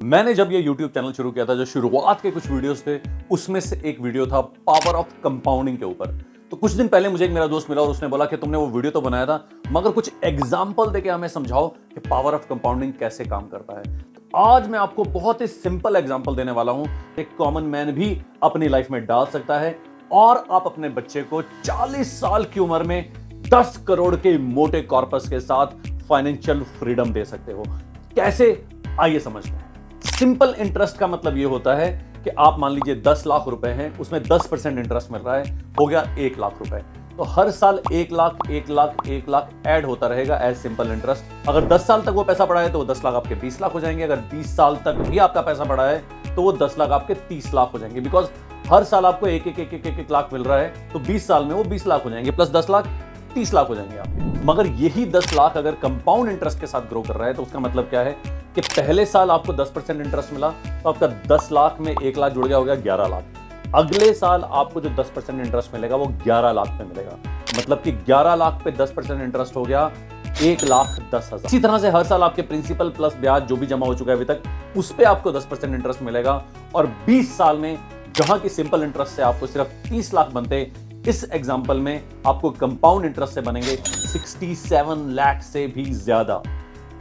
मैंने जब ये YouTube चैनल शुरू किया था, जो शुरुआत के कुछ वीडियोस थे, उसमें से एक वीडियो था पावर ऑफ कंपाउंडिंग के ऊपर। तो कुछ दिन पहले मुझे एक मेरा दोस्त मिला और उसने बोला कि तुमने वो वीडियो तो बनाया था, मगर कुछ एग्जाम्पल देके हमें समझाओ कि पावर ऑफ कंपाउंडिंग कैसे काम करता है। तो आज मैं आपको बहुत ही सिंपल एग्जाम्पल देने वाला हूं, एक कॉमन मैन भी अपनी लाइफ में डाल सकता है और आप अपने बच्चे को 40 साल की उम्र में 10 करोड़ के मोटे कॉर्पस के साथ फाइनेंशियल फ्रीडम दे सकते हो। कैसे, आइए समझते हैं। सिंपल इंटरेस्ट का मतलब यह होता है कि आप मान लीजिए 10 लाख रुपए हैं, उसमें 10% इंटरेस्ट मिल रहा है, हो गया 1 लाख रुपए। तो हर साल 1 लाख 1 लाख 1 लाख ऐड होता रहेगा एज सिंपल इंटरेस्ट। अगर 10 साल तक वो पैसा पड़ा है तो वो 10 लाख आपके 20 लाख हो जाएंगे। अगर 20 साल तक भी आपका पैसा पड़ा है तो वो 10 लाख आपके 30 लाख हो जाएंगे। बिकॉज हर साल आपको एक लाख मिल रहा है, तो 20 साल में वो 20 लाख हो जाएंगे, प्लस 10 लाख 30 लाख हो जाएंगे आपके। मगर यही 10 लाख अगर कंपाउंड इंटरेस्ट के साथ ग्रो कर रहा है तो उसका मतलब क्या है कि पहले साल आपको 10% इंटरेस्ट मिला तो आपका 10 लाख में 1 लाख जुड़ गया, हो गया 11 लाख। अगले साल आपको जो 10% इंटरेस्ट मिलेगा वो 11 लाख पे मिलेगा, मतलब कि 11 लाख पे 10% इंटरेस्ट हो गया 1,10,000। इसी तरह से हर साल आपके प्रिंसिपल प्लस ब्याज जो भी जमा हो चुका है अभी तक, उस पे आपको 10% इंटरेस्ट मिलेगा। और 20 साल में जहां की सिंपल इंटरेस्ट से आपको सिर्फ 30 लाख बनते, इस एग्जाम्पल में आपको कंपाउंड इंटरेस्ट से बनेंगे 67 लाख से भी ज्यादा,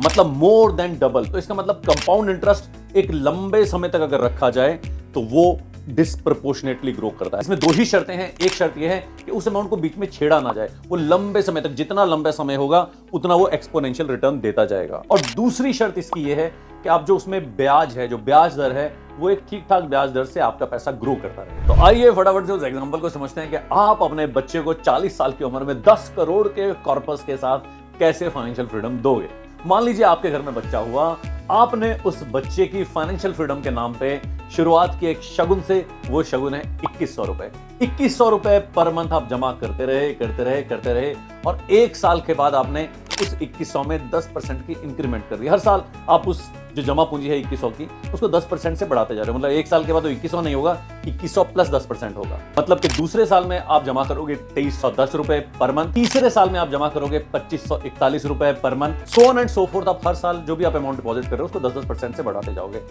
मतलब मोर देन डबल। तो इसका मतलब कंपाउंड इंटरेस्ट एक लंबे समय तक अगर रखा जाए तो वो डिस्प्रपोर्शनेटली ग्रो करता है। इसमें दो ही शर्तें हैं। एक शर्त यह है कि उस अमाउंट को बीच में छेड़ा ना जाए, वो लंबे समय तक, जितना लंबा समय होगा उतना वो एक्सपोनेंशियल रिटर्न देता जाएगा। और दूसरी शर्त इसकी यह है कि आप जो उसमें ब्याज है, जो ब्याज दर है, वो एक ठीक ठाक ब्याज दर से आपका पैसा ग्रो करता रहे। तो आइए फटाफट से उस एग्जांपल को समझते हैं कि आप अपने बच्चे को 40 साल की उम्र में 10 करोड़ के कॉर्पस के साथ कैसे फाइनेंशियल फ्रीडम दोगे। मान लीजिए आपके घर में बच्चा हुआ, आपने उस बच्चे की फाइनेंशियल फ्रीडम के नाम पे शुरुआत की एक शगुन से। वो शगुन है 2100 रुपए। 2100 रुपए पर मंथ आप जमा करते रहे और 1 साल के बाद आपने उस 2100 में 10% की इंक्रीमेंट कर दी। हर साल आप उस जो जमा पूंजी है 2100 की, उसको 10% से बढ़ाते जा रहे हो। मतलब 1 साल के बाद वो 2100 नहीं होगा, 2100 प्लस 10% होगा। मतलब कि दूसरे साल में आप जमा करोगे 2310 रुपए पर मंथ, तीसरे साल में आप जमा करोगे 2541 रुपए per month, so on and so fourth. आप हर साल जो भी आप अमाउंट डिपॉजिट कर रहे हो उसको 10% से बढ़ाते जाओगे।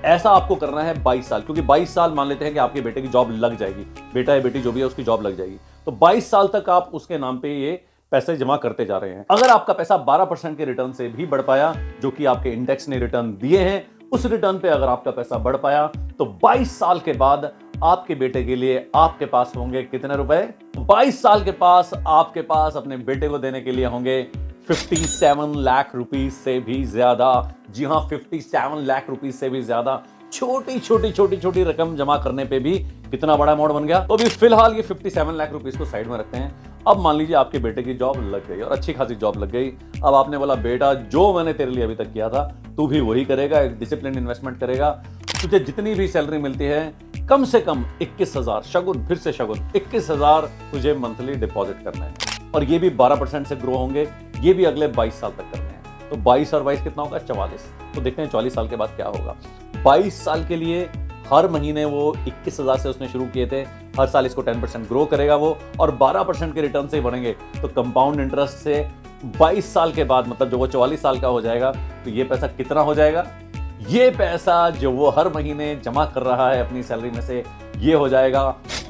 ऐसा आपको करना है 22 साल, क्योंकि 22 साल मान लेते हैं कि आपके बेटे की जॉब लग जाएगी, बेटा या बेटी जो भी है उसकी जॉब लग जाएगी, तो 22 साल तक आप उसके नाम पे ये पैसे जमा करते जा रहे हैं। अगर आपका पैसा 12% के रिटर्न से भी बढ़ पाया, जो कि आपके इंडेक्स ने रिटर्न दिए हैं, उस रिटर्न पे अगर आपका पैसा बढ़ पाया तो 22 साल के बाद आपके बेटे के लिए आपके पास होंगे कितने रुपए? 22 साल के पास आपके पास अपने बेटे को देने के लिए होंगे 57 लाख रुपीस से भी ज्यादा। जी हां, 57 लाख रुपीस से भी ज्यादा। छोटी रकम जमा करने पे भी कितना बड़ा अमाउंट बन गया। तो अभी फिलहाल ये 57 लाख रुपीस को साइड में रखते हैं। अब मान लीजिए आपके बेटे की जॉब लग गई और अच्छी खासी जॉब लग गई। अब आपने बोला, बेटा जो मैंने तेरे लिए अभी तक किया था तू भी वही करेगा, एक डिसिप्लिन इन्वेस्टमेंट करेगा। तुझे जितनी भी सैलरी मिलती है कम से कम 21,000 शगुन, फिर से शगुन 21,000 तुझे मंथली डिपॉजिट करना है। और ये भी 12% से ग्रो होंगे, ये भी अगले 22 साल तक करने हैं। तो 22 और 22 कितना होगा? 44। तो देखते हैं 44 साल के बाद क्या होगा। 22 साल के लिए हर महीने वो 21,000 से उसने शुरू किए थे, हर साल इसको 10% ग्रो करेगा वो, और 12% के रिटर्न से ही बढ़ेंगे। तो कंपाउंड इंटरेस्ट से 22 साल के बाद, मतलब जो वो 44 साल का हो जाएगा, तो ये पैसा कितना हो जाएगा? ये पैसा जो वो हर महीने जमा कर रहा है अपनी सैलरी में से, ये हो जाएगा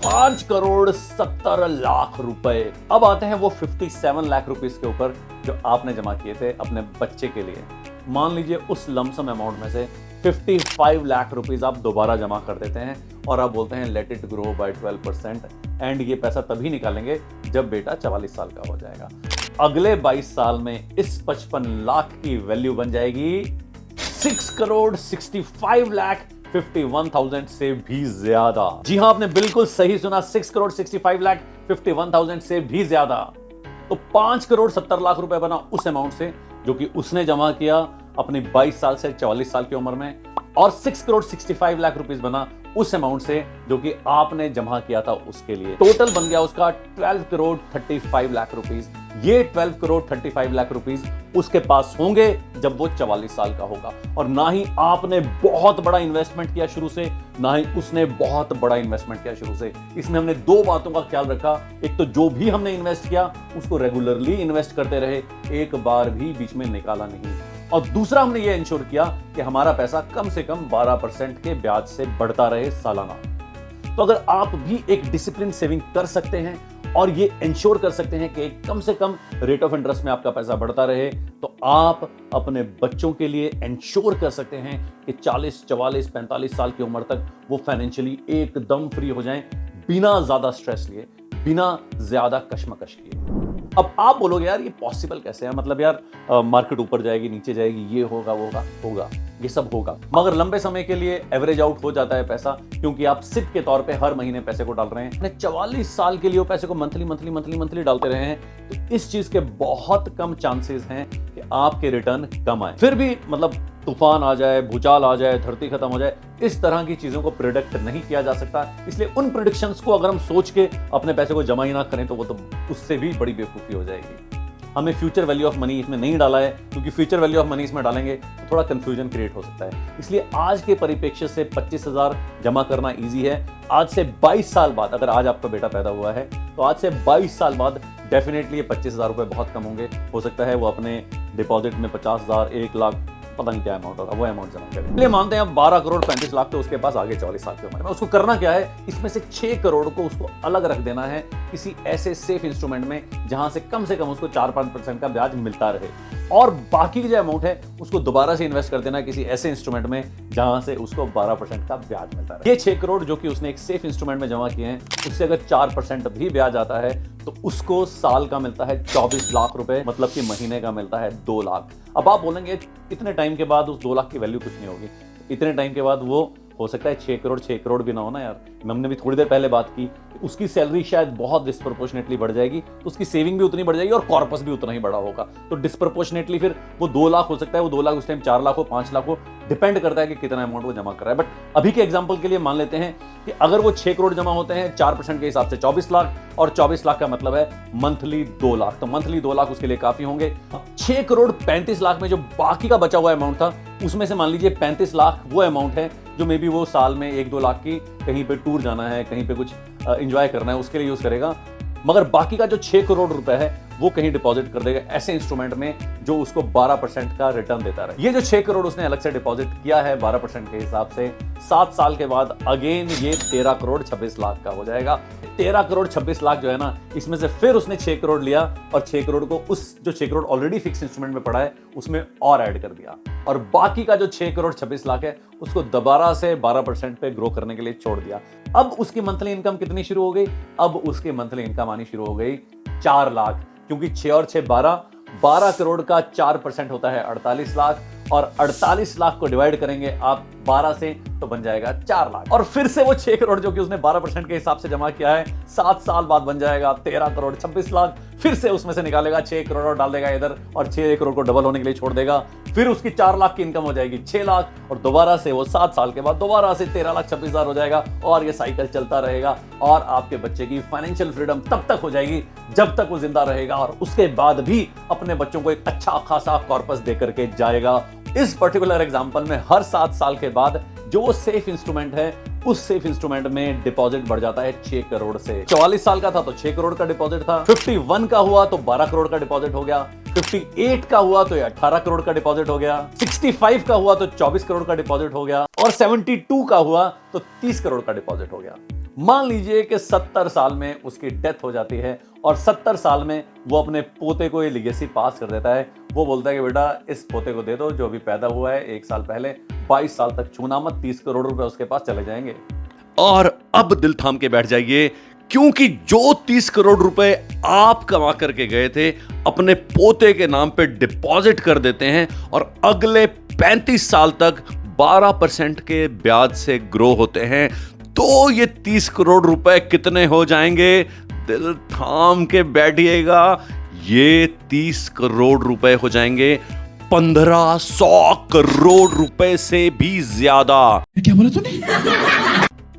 5 करोड़ 70 लाख रुपए। अब आते हैं वो 57 लाख रुपीस के ऊपर जो आपने जमा किए थे अपने बच्चे के लिए। मान लीजिए उस लमसम अमाउंट में से 55 लाख रुपीस आप दोबारा जमा कर देते हैं और आप बोलते हैं let it grow by 12%। And ये पैसा तभी निकालेंगे जब बेटा 44 साल का हो जाएगा। अगले 22 साल में इस 55 लाख की वैल्यू बन जाएगी 6 करोड़ 65 लाख 51,000 से भी ज्यादा। जी हां, आपने बिल्कुल सही सुना, 6 करोड़ 65 लाख 51,000 से भी ज्यादा। तो 5 करोड़ 70 लाख रुपए बना उस अमाउंट से जो कि उसने जमा किया अपनी 22 साल से 44 साल की उम्र में, और 6 करोड़ 65 लाख रुपीस बना उस अमाउंट से जो कि आपने जमा किया था उसके लिए। टोटल बन गया उसका 12 करोड़ 35 लाख रुपीस। ये 12 करोड़ 35 लाख रुपीस उसके पास होंगे जब वो 44 साल का होगा। और ना ही आपने बहुत बड़ा इन्वेस्टमेंट किया शुरू से, ना ही उसने बहुत बड़ा इन्वेस्टमेंट किया शुरू से। इसमें हमने दो बातों का ख्याल रखा। एक तो जो भी हमने इन्वेस्ट किया उसको रेगुलरली इन्वेस्ट करते रहे, एक बार भी बीच में निकाला नहीं। और दूसरा हमने ये इंश्योर किया कि हमारा पैसा कम से कम 12% के ब्याज से बढ़ता रहे सालाना। तो अगर आप भी एक डिसिप्लिन सेविंग कर सकते हैं और ये इंश्योर कर सकते हैं कि कम से कम रेट ऑफ इंटरेस्ट में आपका पैसा बढ़ता रहे, तो आप अपने बच्चों के लिए इंश्योर कर सकते हैं कि 40, 44, 45 साल की उम्र तक वो फाइनेंशियली एकदम फ्री हो जाएं, बिना ज्यादा स्ट्रेस लिए, बिना ज्यादा कश्मकश किए। अब आप बोलोगे यार ये पॉसिबल कैसे है, मतलब यार मार्केट ऊपर जाएगी, नीचे जाएगी, ये होगा, वो होगा, ये सब होगा, मगर लंबे समय के लिए एवरेज आउट हो जाता है पैसा, क्योंकि आप सिप के तौर पे हर महीने पैसे को डाल रहे हैं। 44 साल के लिए वो पैसे को मंथली डालते रहे हैं, तो इस चीज के बहुत कम चांसेस हैं कि आपके रिटर्न कम आए। फिर भी मतलब तूफान आ जाए, भूचाल आ जाए, धरती खत्म हो जाए, इस तरह की चीजों को प्रिडिक्ट नहीं किया जा सकता। इसलिए उन प्रिडिक्शंस को अगर हम सोच के अपने पैसे को जमा ही ना करें तो वो तो उससे भी बड़ी बेवकूफी हो जाएगी। हमें फ्यूचर वैल्यू ऑफ मनी इसमें नहीं डाला है, क्योंकि फ्यूचर वैल्यू ऑफ मनी इसमें डालेंगे तो थोड़ा कंफ्यूजन क्रिएट हो सकता है। इसलिए आज के परिप्रेक्ष्य से 25,000 जमा करना इजी है। आज से 22 साल बाद, अगर आज आपका बेटा पैदा हुआ है तो आज से 22 साल बाद डेफिनेटली ये 25,000 रुपए बहुत कम होंगे। हो सकता है वो अपने डिपॉजिट में 50,000, 1 लाख, पता नहीं क्या अमाउंट होगा, वो अमाउंट जमा करें। इसलिए मानते हैं अब 12 करोड़ 35 लाख तो उसके पास आगे 44 साल की उम्र में उसको करना क्या है, इसमें से 6 करोड़ को उसको अलग रख देना है किसी ऐसे सेफ इंस्ट्रूमेंट में जहां से कम उसको 4-5% का ब्याज मिलता रहे, और बाकी जो अमाउंट है उसको दोबारा से इन्वेस्ट कर देना किसी ऐसे इंस्ट्रूमेंट में जहां से उसको 12% का ब्याज मिलता रहे। ये 6 करोड़ जो कि उसने एक सेफ इंस्ट्रूमेंट में जमा किए हैं, उससे अगर 4% भी ब्याज आता है तो उसको साल का मिलता है 24 लाख रुपए, मतलब कि महीने का मिलता है 2 लाख। अब आप बोलेंगे इतने टाइम के बाद उस 2 लाख की वैल्यू कुछ नहीं होगी। इतने टाइम के बाद वो हो सकता है 6 करोड़ भी ना हो ना यार। हमने भी थोड़ी देर पहले बात की, उसकी सैलरी शायद बहुत डिस्प्रोपोर्शनेटली बढ़ जाएगी, तो उसकी सेविंग भी उतनी बढ़ जाएगी और कॉर्पस भी उतना ही बड़ा होगा। तो डिस्प्रोपोर्शनेटली फिर वो 2 लाख हो सकता है, वो 2 लाख उस टाइम 4 लाख हो, 5 लाख हो, डिपेंड करता है कि कितना अमाउंट वो जमा कर रहा है। बट अभी के एग्जांपल के लिए मान लेते हैं कि अगर वो 6 करोड़ जमा होते हैं 4% के हिसाब से 24 लाख, और 24 लाख का मतलब है मंथली 2 लाख, तो मंथली 2 लाख उसके लिए काफी होंगे। 6 करोड़ 35 लाख में जो बाकी का बचा हुआ अमाउंट था, उसमें से मान लीजिए 35 लाख वो अमाउंट है जो मे बी वो साल में 1-2 लाख की कहीं पे टूर जाना है, कहीं पे कुछ एंजॉय करना है, उसके लिए यूज करेगा। मगर बाकी का जो 6 करोड़ रुपए है वो कहीं डिपॉजिट कर देगा ऐसे इंस्ट्रूमेंट में जो उसको 12% का रिटर्न देता रहे। ये जो 6 करोड़ उसने अलग से डिपॉजिट किया है 12% के हिसाब से, 7 साल के बाद अगेन ये 13 करोड़ 26 लाख का हो जाएगा। 13 करोड़ 26 लाख जो है ना, इसमें से फिर उसने 6 करोड़ लिया और 6 करोड़ को उस जो 6 करोड़ ऑलरेडी फिक्स इंस्ट्रूमेंट में पड़ा है उसमें और ऐड कर दिया, और बाकी का जो 6 करोड़ 26 लाख है उसको दोबारा से 12% पे ग्रो करने के लिए छोड़ दिया। अब उसकी मंथली इनकम कितनी शुरू हो गई? अब उसकी मंथली इनकम आनी शुरू हो गई 4 लाख, क्योंकि 6 और 6 12 करोड़ का 4% होता है 48 लाख, और 48 लाख को डिवाइड करेंगे आप 12 से तो बन जाएगा 4 लाख, और फिर से वो 6 करोड़ जो कि उसने 12% के हिसाब से जमा किया है 7 साल बाद बन जाएगा 13 करोड़ 26 लाख। फिर से उसमें से निकालेगा 6 करोड़ और डाल देगा इधर, और 6 करोड़ को डबल होने के लिए छोड़ देगा। फिर उसकी 4 लाख की इनकम हो जाएगी 6 लाख, और दोबारा से वो 7 साल के बाद दोबारा से 13 लाख 26 हजार हो जाएगा, और ये साइकिल चलता रहेगा। और आपके बच्चे की फाइनेंशियल फ्रीडम तब तक हो जाएगी जब तक वो जिंदा रहेगा, और उसके बाद भी अपने बच्चों को एक अच्छा खासा कॉर्पस दे करके जाएगा। इस पर्टिकुलर एग्जांपल में हर 7 साल के बाद जो सेफ इंस्ट्रूमेंट है उस सेफ इंस्ट्रूमेंट में डिपॉजिट बढ़ जाता है 6 करोड़ से। 44 साल का था तो 6 करोड़ का डिपॉजिट था, 51 का हुआ तो 12 करोड़ का डिपॉजिट हो गया, 58 का हुआ तो 18 करोड़ का डिपॉजिट हो गया, 65 का हुआ तो 24 करोड़ का डिपॉजिट हो गया, और 72 का हुआ तो 30 करोड़ का डिपॉजिट हो गया। मान लीजिए कि 70 साल में उसकी डेथ हो जाती है और 70 साल में वो अपने पोते को ये लीगेसी पास कर देता है। वो बोलता है कि बेटा इस पोते को दे दो जो अभी पैदा हुआ है 1 साल पहले, 22 साल तक छूना मत, 30 करोड़ रुपए उसके पास चले जाएंगे। और अब दिल थाम के बैठ जाइए, क्योंकि जो 30 करोड़ रुपए आप कमा करके गए थे अपने पोते के नाम पे डिपॉजिट कर देते हैं, और अगले 35 साल तक 12% के ब्याज से ग्रो होते हैं, तो ये 30 करोड़ रुपए कितने हो जाएंगे? दिल थाम के बैठिएगा, ये 30 करोड़ रुपए हो जाएंगे 1500 करोड़ रुपए से भी ज्यादा। क्या बोला तूने?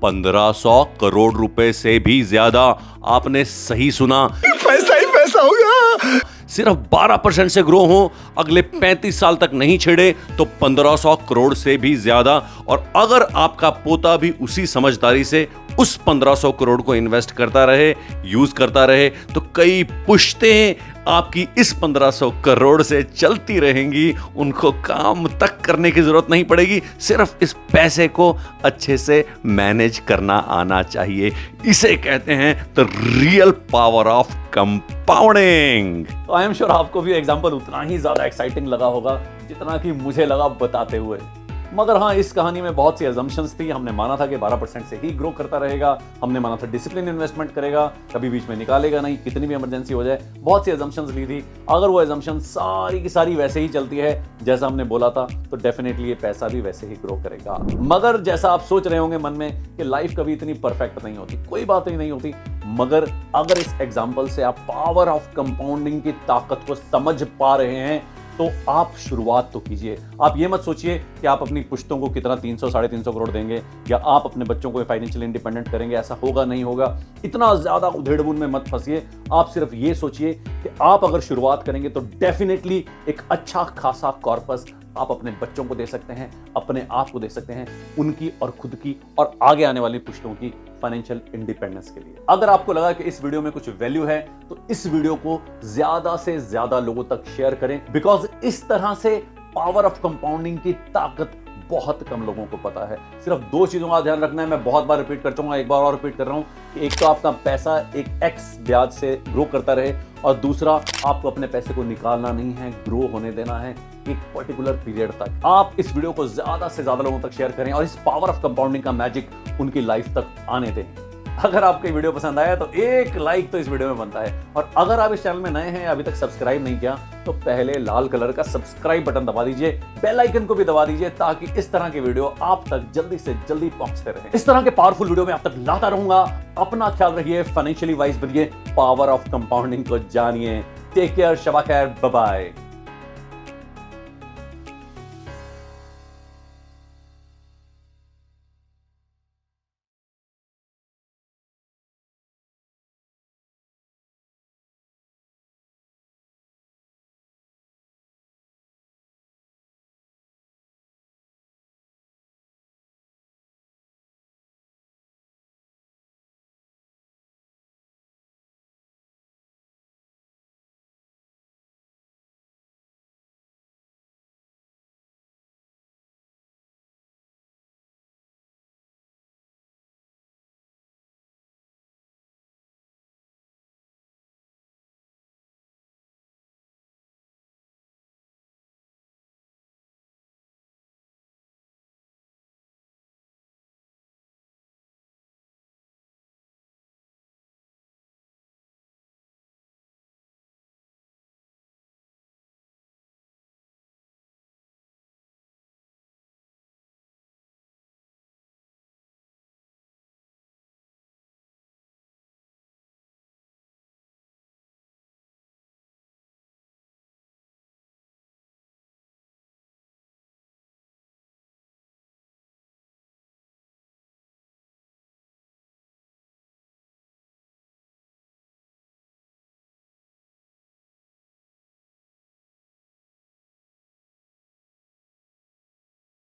1500 करोड़ रुपए से भी ज्यादा। आपने सही सुना, पैसा ही पैसा होगा। सिर्फ 12% से ग्रो हो, अगले 35 साल तक नहीं छेड़े तो 1500 करोड़ से भी ज्यादा। और अगर आपका पोता भी उसी समझदारी से उस 1500 करोड़ को इन्वेस्ट करता रहे, यूज करता रहे, तो कई पुश्तें आपकी इस 1500 करोड़ से चलती रहेंगी, उनको काम तक करने की जरूरत नहीं पड़ेगी, सिर्फ इस पैसे को अच्छे से मैनेज करना आना चाहिए। इसे कहते हैं the real power of compounding. तो आई एम श्योर आपको भी एग्जांपल उतना ही ज्यादा एक्साइटिंग लगा होगा जितना कि मुझे लगा बताते हुए। मगर हाँ, इस कहानी में बहुत सी अजम्पशंस थी। हमने माना था कि 12% से ही ग्रो करता रहेगा, हमने माना था डिसिप्लिन इन्वेस्टमेंट करेगा, कभी बीच में निकालेगा नहीं, कितनी भी इमरजेंसी हो जाए। बहुत सी अजम्पशंस ली थी। अगर वो अजम्पशन सारी की सारी वैसे ही चलती है जैसा हमने बोला था, तो डेफिनेटली ये पैसा भी वैसे ही ग्रो करेगा। मगर जैसा आप सोच रहे होंगे मन में कि लाइफ कभी इतनी परफेक्ट नहीं होती, कोई बात ही नहीं होती। मगर अगर इस एग्जाम्पल से आप पावर ऑफ कंपाउंडिंग की ताकत को समझ पा रहे हैं तो आप शुरुआत तो कीजिए। आप ये मत सोचिए कि आप अपनी पुश्तों को कितना 300 साढ़े 300 करोड़ देंगे या आप अपने बच्चों को फाइनेंशियली इंडिपेंडेंट करेंगे। ऐसा होगा नहीं होगा। इतना ज्यादा उधेड़-बुन में मत फंसिए। आप सिर्फ ये सोचिए कि आप अगर शुरुआत करेंगे तो डेफिनेटली एक अच्छा खासा कॉर्पस आप अपने बच्चों को दे सकते हैं, अपने आप को दे सकते हैं, उनकी और खुद की और आगे आने वाली पुश्तों की फाइनेंशियल इंडिपेंडेंस के लिए। अगर आपको लगा कि इस वीडियो में कुछ वैल्यू है तो इस वीडियो को ज्यादा से ज्यादा लोगों तक शेयर करें, बिकॉज इस तरह से पावर ऑफ कंपाउंडिंग की ताकत बहुत कम लोगों को पता है। सिर्फ दो चीजों का ध्यान रखना है। मैं बहुत बार रिपीट कर चुका हूं, एक बार और रिपीट कर रहा हूं कि एक तो आपका पैसा एक एक्स ब्याज से ग्रो करता रहे और दूसरा आपको अपने पैसे को निकालना नहीं है, ग्रो होने देना है एक पर्टिकुलर पीरियड तक। आप इस वीडियो को ज्यादा से ज्यादा लोगों तक शेयर करें और इस पावर ऑफ कंपाउंडिंग का मैजिक उनकी लाइफ तक आने दें। अगर आपको ये वीडियो पसंद आया तो एक लाइक तो इस वीडियो में बनता है, और अगर आप इस चैनल में नए हैं, अभी तक सब्सक्राइब नहीं किया, तो पहले लाल कलर का सब्सक्राइब बटन दबा दीजिए, बेल आइकन को भी दबा दीजिए, ताकि इस तरह के वीडियो आप तक जल्दी से जल्दी पहुंचते रहे। इस तरह के पावरफुल वीडियो में आप तक लाता रहूंगा। अपना ख्याल रखिए, फाइनेंशियली वाइज बनिए, पावर ऑफ कंपाउंडिंग को जानिए। टेक केयर, शबा खैर, बाय बाय।